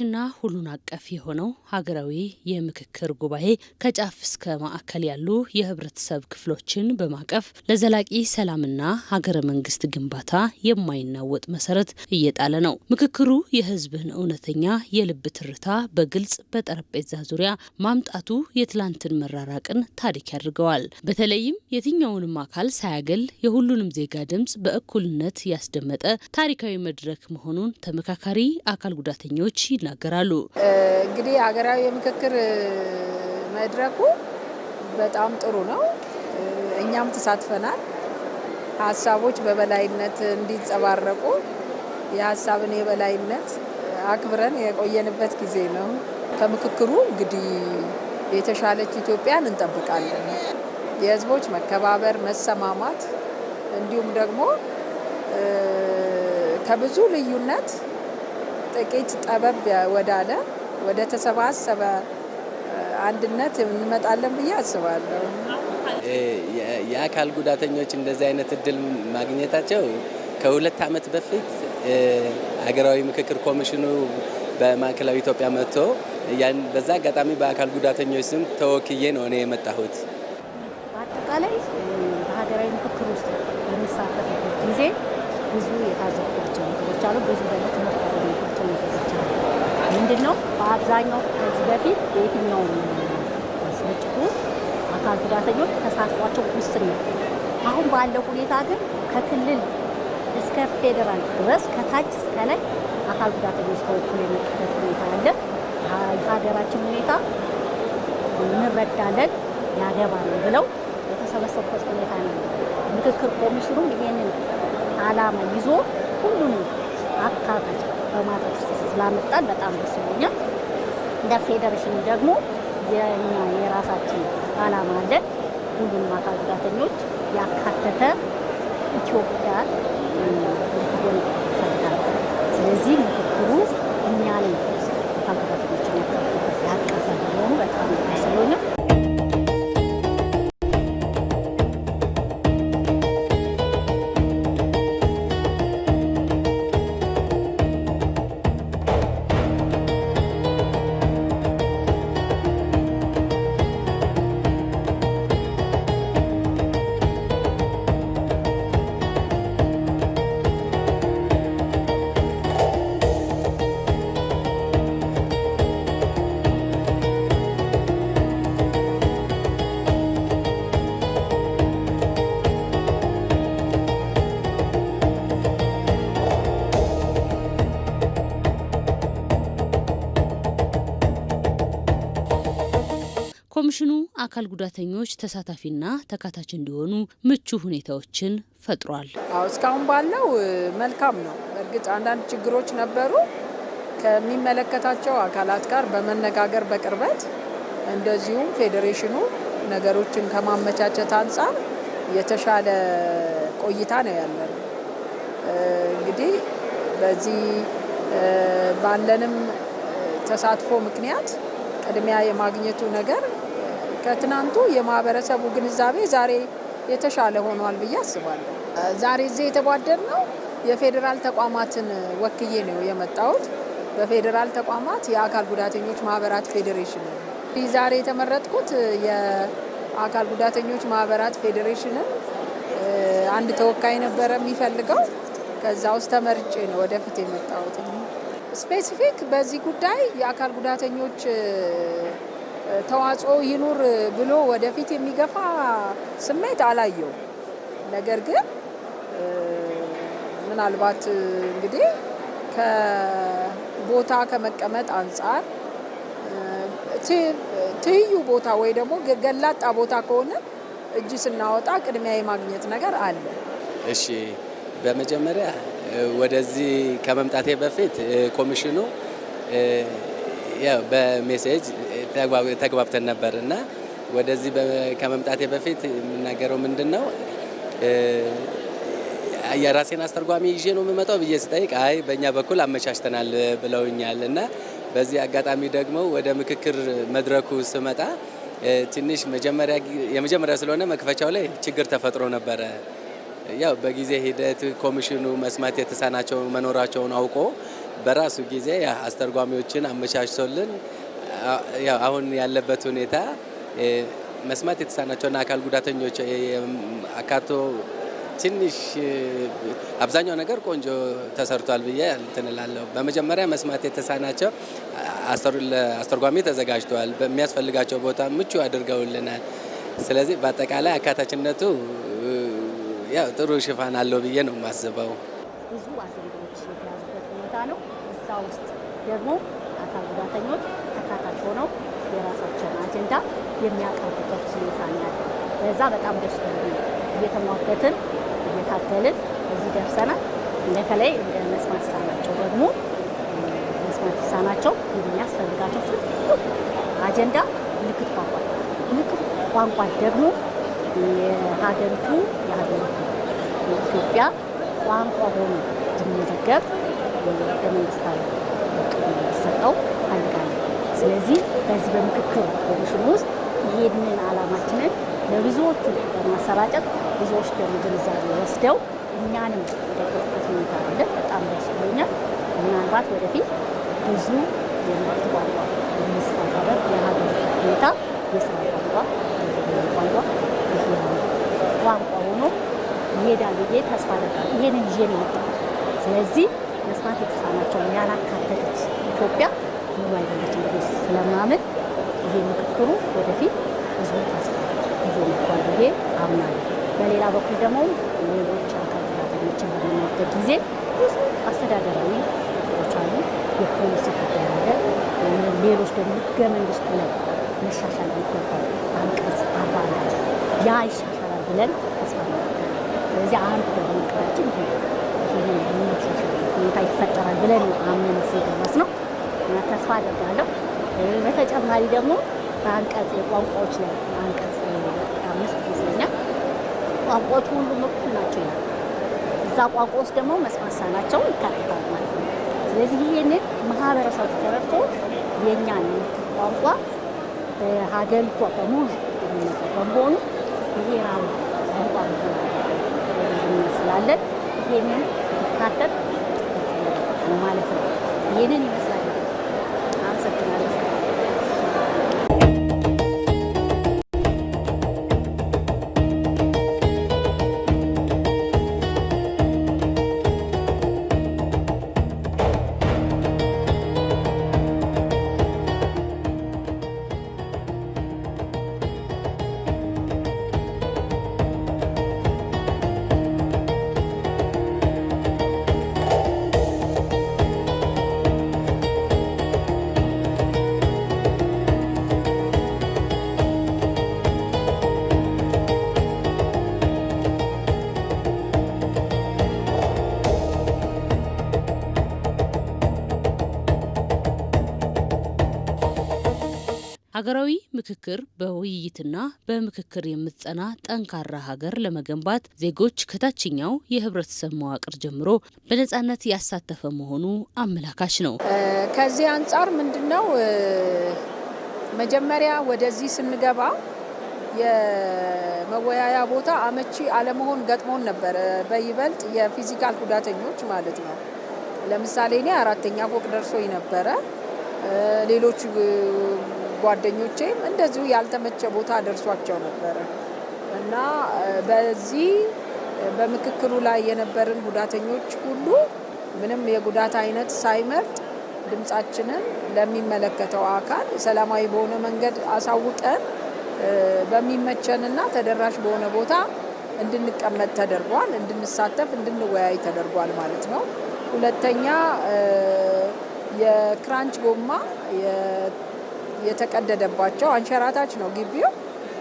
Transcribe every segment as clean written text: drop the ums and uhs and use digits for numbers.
አካታችና ሁሉን አቀፍ የሆነው ሀገራዊ የምክክር ጉባኤ ከጫፍ እስከ ማዕከል ያሉ የህብረተሰብ ክፍሎችን በማቀፍ ለዘላቂ ሰላምና ሀገረ መንግስት ግንባታ የማይናወጥ መሰረት እየጣለ ነው። ምክክሩ የህዝብን እውነተኛ የልብ ትርታ በግልጽ በጠረጴዛ ዙሪያ ማምጣቱ የትላንትን መራራቅን ታሪክ ያድርገዋል። በተለይም የትኛውንም አካል ሳያገል የሁሉንም ዜጋ ድምጽ በእኩልነት ያስደመጠ ታሪካዊ መድረክ መሆኑን ተመካካሪ አካል ጉዳተኞች ይናገራሉ። እንግዲህ ሀገራዊ የምክክር መድረኩ በጣም ጥሩ ነው። እኛም ተሳትፈናል። ሀሳቦች በበላይነት እንዲንጸባረቁ የሀሳብን የበላይነት አክብረን የቆየንበት ጊዜ ነው። ከምክክሩ እንግዲህ የተሻለች ኢትዮጵያን እንጠብቃለን። የህዝቦች መከባበር፣ መሰማማት እንዲሁም ደግሞ ከብዙ ልዩነት ጥቂት ጠበብ ወዳለ ወደ ተሰባሰበ አንድነት እንመጣለን ብዬ አስባለሁ። የአካል ጉዳተኞች እንደዚህ አይነት እድል ማግኘታቸው ከ2 ዓመት በፊት ሀገራዊ ምክክር ኮሚሽኑ በማዕከላዊ ኢትዮጵያ መጥቶ በዛ አጋጣሚ በአካል ጉዳተኞች ስም ተወክዬ ነው እኔ የመጣሁት። በአጠቃላይ በሀገራዊ ምክክር ውስጥ በሚሳተፍበት ጊዜ ብዙ የታዘብኳቸው ነገሮች አሉ። ብዙ ትምህርት ያገኘኋቸው ነገሮች አሉ። ምንድነው? በአብዛኛው ከዚህ በፊት በየትኛውም ስርጭት ውስጥ አካል ጉዳተኞች ተሳትፏቸው ውስን ነው። አሁን ባለው ሁኔታ ግን ከክልል እስከ ፌዴራል ድረስ ከታች እስከ ላይ አካል ጉዳተኞች ተወክሎ የመጡበት ሁኔታ አለ። የሀገራችን ሁኔታ እንረዳለን ያገባል ብለው የተሰበሰቡበት ሁኔታ ነው። ምክክር ኮሚሽኑ ይሄንን ዓላማ ይዞ ሁሉንም አካታች በማድረግ ስላመጣን በጣም ደስ ብሎኛል። እንደ ፌዴሬሽን ደግሞ የራሳችን ዓላማ አለን። ሁሉንም አካል ጉዳተኞች ያካተተ ኢትዮጵያ እንድትሆን እንፈልጋለን። ስለዚህ ምክክሩ እኛን አካል ጉዳተኞችን ያቀፈ በመሆኑ በጣም ደስ ብሎኛል። ኮሚሽኑ አካል ጉዳተኞች ተሳታፊና ተካታች እንዲሆኑ ምቹ ሁኔታዎችን ፈጥሯል። እስካሁን ባለው መልካም ነው። እርግጥ አንዳንድ ችግሮች ነበሩ። ከሚመለከታቸው አካላት ጋር በመነጋገር በቅርበት እንደዚሁም ፌዴሬሽኑ ነገሮችን ከማመቻቸት አንጻር የተሻለ ቆይታ ነው ያለን። እንግዲህ በዚህ ባለንም ተሳትፎ ምክንያት ቅድሚያ የማግኘቱ ነገር ከትናንቱ የማህበረሰቡ ግንዛቤ ዛሬ የተሻለ ሆኗል ብዬ አስባለሁ። ዛሬ እዚህ የተቧደርነው የፌዴራል ተቋማትን ወክዬ ነው የመጣሁት። በፌዴራል ተቋማት የአካል ጉዳተኞች ማህበራት ፌዴሬሽን ነው። ዛሬ የተመረጥኩት የአካል ጉዳተኞች ማህበራት ፌዴሬሽንን አንድ ተወካይ ነበረ የሚፈልገው። ከዛ ውስጥ ተመርጬ ነው ወደፊት የመጣሁት። ስፔሲፊክ በዚህ ጉዳይ የአካል ጉዳተኞች ተዋጽኦ ይኑር ብሎ ወደፊት የሚገፋ ስሜት አላየው። ነገር ግን ምናልባት እንግዲህ ከቦታ ከመቀመጥ አንጻር ትይዩ ቦታ ወይ ደግሞ ገላጣ ቦታ ከሆነ እጅ ስናወጣ ቅድሚያ የማግኘት ነገር አለ። እሺ፣ በመጀመሪያ ወደዚህ ከመምጣቴ በፊት ኮሚሽኑ ያው በሜሴጅ ተግባብተን ነበር እና ወደዚህ ከመምጣቴ በፊት የምናገረው ምንድነው የራሴን አስተርጓሚ ይዤ ነው የምመጣው ብዬ ስጠይቅ አይ በእኛ በኩል አመቻችተናል ብለውኛል። እና በዚህ አጋጣሚ ደግሞ ወደ ምክክር መድረኩ ስመጣ ትንሽ የመጀመሪያ ስለሆነ መክፈቻው ላይ ችግር ተፈጥሮ ነበረ። ያው በጊዜ ሂደት ኮሚሽኑ መስማት የተሳናቸው መኖራቸውን አውቆ በራሱ ጊዜ አስተርጓሚዎችን አመቻችቶልን አሁን ያለበት ሁኔታ መስማት የተሳናቸውና አካል ጉዳተኞች አካቶ ትንሽ አብዛኛው ነገር ቆንጆ ተሰርቷል ብዬ እንትንላለሁ። በመጀመሪያ መስማት የተሳናቸው አስተርጓሚ ተዘጋጅተዋል። በሚያስፈልጋቸው ቦታ ምቹ አድርገውልናል። ስለዚህ በአጠቃላይ አካታችነቱ ጥሩ ሽፋን አለው ብዬ ነው የማስበው። ብዙ አጀንዳዎች የተያዙበት ሁኔታ ነው። እዛ ውስጥ ደግሞ አካል ጉዳተኞች ተካታች ሆነው የራሳቸውን አጀንዳ የሚያቀርቡበት ሁኔታ ነው ያለው። በዛ በጣም ደስ ብሎኝ እየተሟገትን እየታገልን እዚህ ደርሰናል። በተለይ እንደ መስማት የተሳናቸው ደግሞ መስማት የተሳናቸው የሚያስፈልጋቸው ትልቁ አጀንዳ ምልክት ቋንቋ ቋንቋ ደግሞ የሀገሪቱ የኢትዮጵያ ቋንቋ ሆኖ እንዲመዘገብ ህገ መንግስታዊ ሰጠው ፈልጋለሁ። ስለዚህ በዚህ በምክክር ኮሚሽን ውስጥ ይሄንን ዓላማችንን ለብዙዎቹ በማሰራጨት ብዙዎች ደግሞ ግንዛቤ ወስደው እኛንም የደገፉበት ሁኔታ አለ። በጣም ደስ ብሎኛል። ምናልባት ወደፊት ብዙ የምልክት ቋንቋ የሚስፋፋበት የሀገሪቱ ሁኔታ የስራ ቋንቋ ሆኖ ይሄዳል ብዬ ተስፋ አደርጋለሁ። ይሄንን ይዤ ነው የወጣሁት። ስለዚህ መስማት የተሳናቸውን ያላካተተች ኢትዮጵያ ሙሉ አይደለችም ብዬ ስለማምን ይሄ ምክክሩ ወደፊት ብዙ ተስፋ ይዞ መጥቷል ብዬ አምናለሁ። በሌላ በኩል ደግሞ ሌሎች አካል ጉዳተኞችን በምናይበት ጊዜ ብዙ አስተዳደራዊ ችግሮች አሉ። የፖሊሲ ጉዳይ አለ። ሌሎች ደግሞ ህገ መንግስቱ ላይ መሻሻል ይገባል። አንቀጽ 41 ያ ይሻሻላል ብለን ተስፋ እናደርጋለን። ስለዚህ አንድ በመቀራችን ይሄንን የሚሻሻል ሁኔታ ይፈጠራል ብለን አምነን ስለደረስ ነው ተስፋ አደርጋለሁ። በተጨማሪ ደግሞ በአንቀጽ የቋንቋዎች ላይ አንቀጽ 5 ይመስለኛል ቋንቋዎች ሁሉም እኩል ናቸው ይላል። እዛ ቋንቋ ውስጥ ደግሞ መስማት የተሳናቸው ይካተታል ማለት ነው። ስለዚህ ይሄንን ማህበረሰቡ ተረድቶ የእኛን ቋንቋ በሀገሪቷ በሙሉ በመሆኑ ብሔራዊ ቋንቋ እንመስላለን። ይሄንን ይካተት ማለት ነው። ይሄንን ይመስላል። አመሰግናለሁ። ሀገራዊ ምክክር በውይይትና በምክክር የምትጸና ጠንካራ ሀገር ለመገንባት ዜጎች ከታችኛው የህብረተሰብ መዋቅር ጀምሮ በነጻነት ያሳተፈ መሆኑ አመላካች ነው። ከዚህ አንጻር ምንድነው መጀመሪያ ወደዚህ ስንገባ የመወያያ ቦታ አመቺ አለመሆን ገጥሞን ነበር። በይበልጥ የፊዚካል ጉዳተኞች ማለት ነው። ለምሳሌ እኔ 4ኛ ፎቅ ደርሶኝ ነበረ። ሌሎች ጓደኞቼም እንደዚሁ ያልተመቸ ቦታ ደርሷቸው ነበር እና በዚህ በምክክሩ ላይ የነበርን ጉዳተኞች ሁሉ ምንም የጉዳት አይነት ሳይመርጥ ድምጻችንን ለሚመለከተው አካል ሰላማዊ በሆነ መንገድ አሳውቀን በሚመቸንና ተደራሽ በሆነ ቦታ እንድንቀመጥ ተደርጓል። እንድንሳተፍ፣ እንድንወያይ ተደርጓል ማለት ነው። ሁለተኛ የክራንች ጎማ የተቀደደባቸው አንሸራታች ነው ግቢው።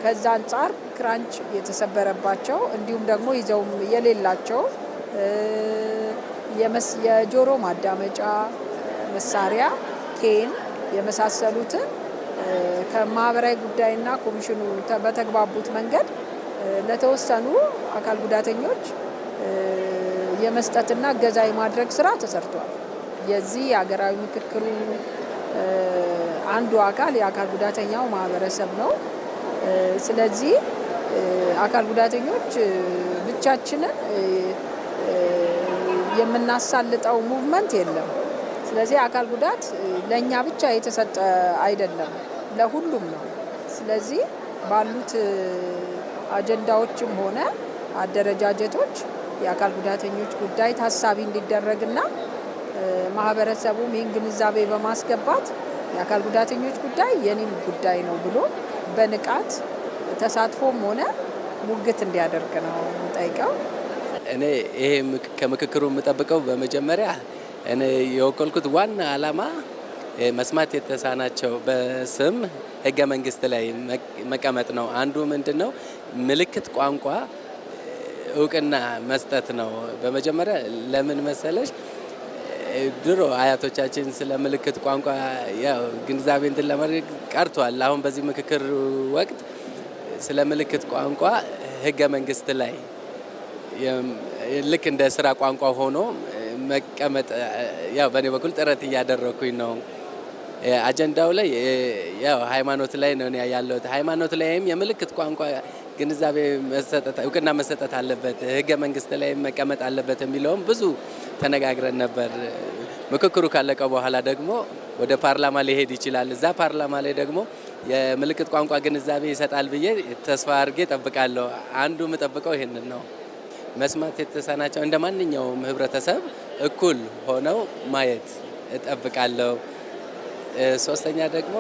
ከዛ አንጻር ክራንች የተሰበረባቸው እንዲሁም ደግሞ ይዘውም የሌላቸው የጆሮ ማዳመጫ መሳሪያ ኬን የመሳሰሉትን ከማህበራዊ ጉዳይና ኮሚሽኑ በተግባቡት መንገድ ለተወሰኑ አካል ጉዳተኞች የመስጠትና እገዛ የማድረግ ስራ ተሰርቷል። የዚህ የሀገራዊ ምክክሩ አንዱ አካል የአካል ጉዳተኛው ማህበረሰብ ነው። ስለዚህ አካል ጉዳተኞች ብቻችንን የምናሳልጠው ሙቭመንት የለም። ስለዚህ አካል ጉዳት ለኛ ብቻ የተሰጠ አይደለም፣ ለሁሉም ነው። ስለዚህ ባሉት አጀንዳዎችም ሆነ አደረጃጀቶች የአካል ጉዳተኞች ጉዳይ ታሳቢ እንዲደረግና ማህበረሰቡም ይህን ግንዛቤ በማስገባት የአካል ጉዳተኞች ጉዳይ የኔም ጉዳይ ነው ብሎ በንቃት ተሳትፎም ሆነ ሙግት እንዲያደርግ ነው የምጠይቀው። እኔ ይሄ ከምክክሩ የምጠብቀው በመጀመሪያ እኔ የወከልኩት ዋና ዓላማ መስማት የተሳናቸው በስም ህገ መንግስት ላይ መቀመጥ ነው። አንዱ ምንድነው ምልክት ቋንቋ እውቅና መስጠት ነው። በመጀመሪያ ለምን መሰለሽ ድሮ አያቶቻችን ስለ ምልክት ቋንቋ ያው ግንዛቤ እንትን ለማድረግ ቀርቷል። አሁን በዚህ ምክክር ወቅት ስለ ምልክት ቋንቋ ህገ መንግስት ላይ ልክ እንደ ስራ ቋንቋ ሆኖ መቀመጥ ያው በእኔ በኩል ጥረት እያደረኩኝ ነው። አጀንዳው ላይ ያው ሃይማኖት ላይ ነው ያለው። ሃይማኖት ላይም የምልክት ቋንቋ ግንዛቤ መሰጠት እውቅና መሰጠት አለበት፣ ህገ መንግስት ላይ መቀመጥ አለበት የሚለውም ብዙ ተነጋግረን ነበር። ምክክሩ ካለቀ በኋላ ደግሞ ወደ ፓርላማ ሊሄድ ይችላል። እዛ ፓርላማ ላይ ደግሞ የምልክት ቋንቋ ግንዛቤ ይሰጣል ብዬ ተስፋ አድርጌ እጠብቃለሁ። አንዱ የምጠብቀው ይሄንን ነው። መስማት የተሳናቸው እንደ ማንኛውም ህብረተሰብ እኩል ሆነው ማየት እጠብቃለሁ። ሶስተኛ ደግሞ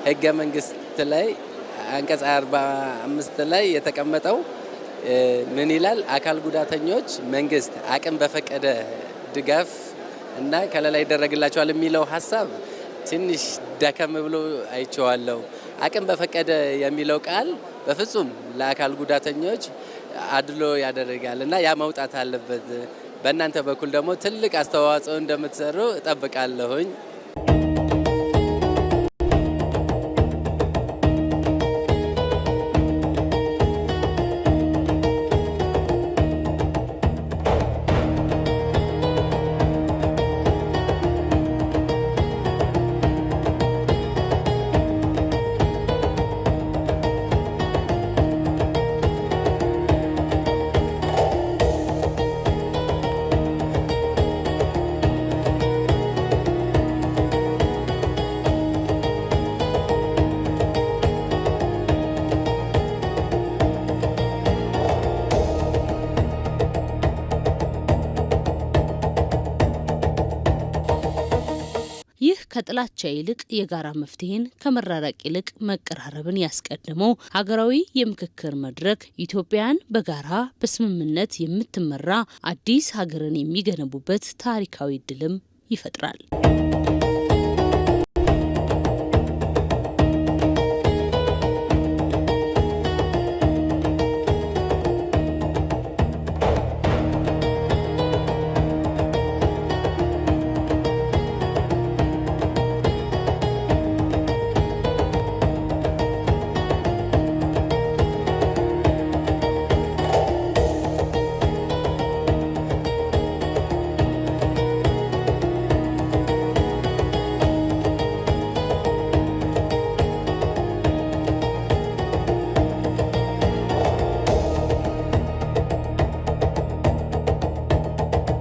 ህገ መንግስት ላይ አንቀጽ 45 ላይ የተቀመጠው ምን ይላል? አካል ጉዳተኞች መንግስት አቅም በፈቀደ ድጋፍ እና ከለላ ይደረግላቸዋል የሚለው ሀሳብ ትንሽ ደከም ብሎ አይቼዋለሁ። አቅም በፈቀደ የሚለው ቃል በፍጹም ለአካል ጉዳተኞች አድሎ ያደርጋል እና ያ መውጣት አለበት። በእናንተ በኩል ደግሞ ትልቅ አስተዋጽኦ እንደምትሰሩ እጠብቃለሁኝ። ከጥላቻ ይልቅ የጋራ መፍትሄን ከመራራቅ ይልቅ መቀራረብን ያስቀደመው ሀገራዊ የምክክር መድረክ ኢትዮጵያን በጋራ በስምምነት የምትመራ አዲስ ሀገርን የሚገነቡበት ታሪካዊ እድልም ይፈጥራል።